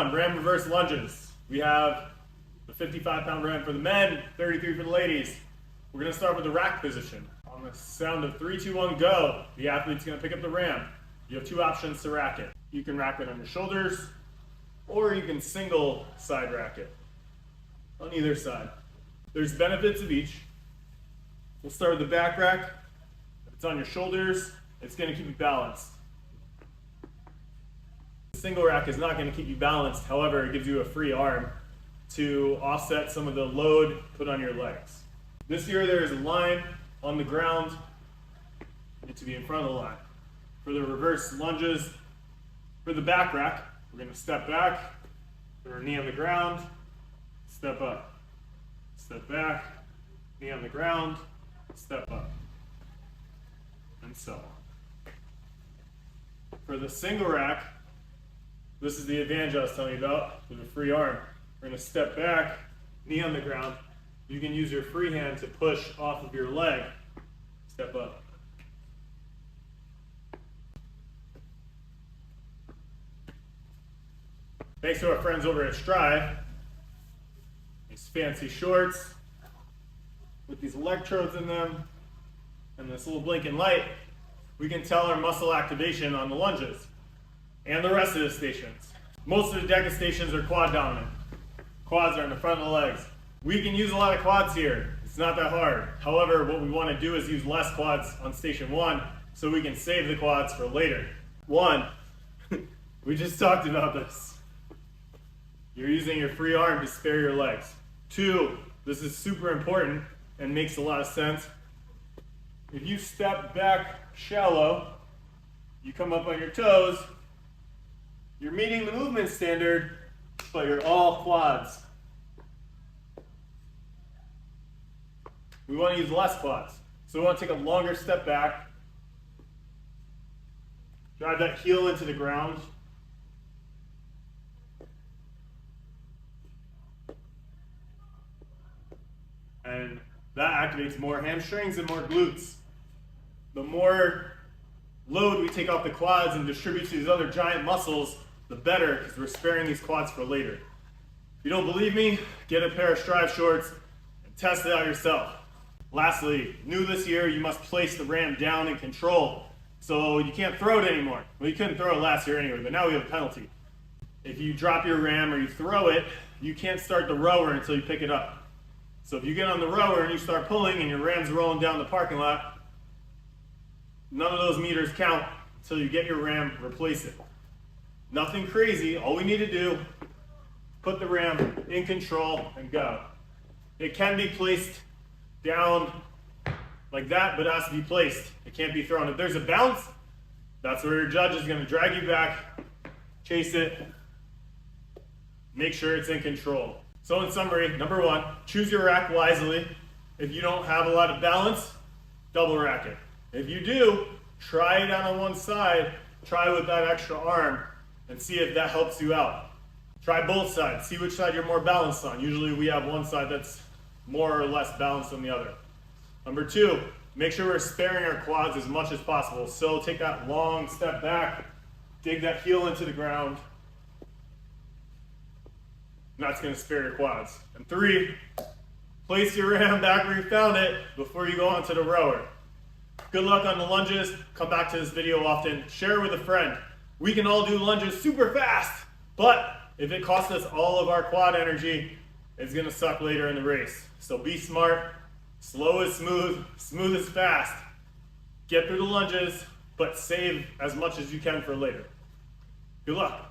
1, ram reverse lunges. We have the 55-pound ram for the men, 33 for the ladies. We're going to start with the rack position. On the sound of 3, 2, 1, go, the athlete's going to pick up the ram. You have two options to rack it. You can rack it on your shoulders, or you can single side rack it on either side. There's benefits of each. We'll start with the back rack. If it's on your shoulders, it's going to keep you balanced. The single rack is not going to keep you balanced. However, it gives you a free arm to offset some of the load put on your legs. This here, there is a line on the ground. You need to be in front of the line. For the reverse lunges, for the back rack, we're going to step back, put our knee on the ground, step up, step back, knee on the ground, step up, and so on. For the single rack, this is the advantage I was telling you about with a free arm. We're going to step back, knee on the ground. You can use your free hand to push off of your leg, step up. Thanks to our friends over at Strive, these fancy shorts with these electrodes in them and this little blinking light, we can tell our muscle activation on the lunges and the rest of the stations. Most of the DEKA stations are quad dominant. Quads are in the front of the legs. We can use a lot of quads here. It's not that hard. However, what we want to do is use less quads on station 1 so we can save the quads for later. 1, we just talked about this. You're using your free arm to spare your legs. 2, this is super important and makes a lot of sense. If you step back shallow, you come up on your toes, you're meeting the movement standard, but you're all quads. We want to use less quads. So we want to take a longer step back, drive that heel into the ground, and that activates more hamstrings and more glutes. The more load we take off the quads and distribute to these other giant muscles, the better, because we're sparing these quads for later. If you don't believe me, get a pair of Strive shorts and test it out yourself. Lastly, new this year, you must place the ram down in control. So you can't throw it anymore. Well, you couldn't throw it last year anyway, but now we have a penalty. If you drop your ram or you throw it, you can't start the rower until you pick it up. So if you get on the rower and you start pulling and your ram's rolling down the parking lot, none of those meters count until you get your ram, replace it. Nothing crazy. All we need to do, put the ram in control and go. It can be placed down like that, but it has to be placed. It can't be thrown. If there's a bounce, that's where your judge is going to drag you back, chase it, make sure it's in control. So in summary, number 1, choose your rack wisely. If you don't have a lot of balance, double rack it. If you do, try it out on one side, try with that extra arm, and see if that helps you out. Try both sides, see which side you're more balanced on. Usually we have one side that's more or less balanced than the other. Number 2, make sure we're sparing our quads as much as possible. So take that long step back, dig that heel into the ground, and that's going to spare your quads. And 3, place your ram back where you found it before you go onto the rower. Good luck on the lunges. Come back to this video often. Share it with a friend. We can all do lunges super fast, but if it costs us all of our quad energy, it's going to suck later in the race. So be smart. Slow is smooth. Smooth is fast. Get through the lunges, but save as much as you can for later. Good luck.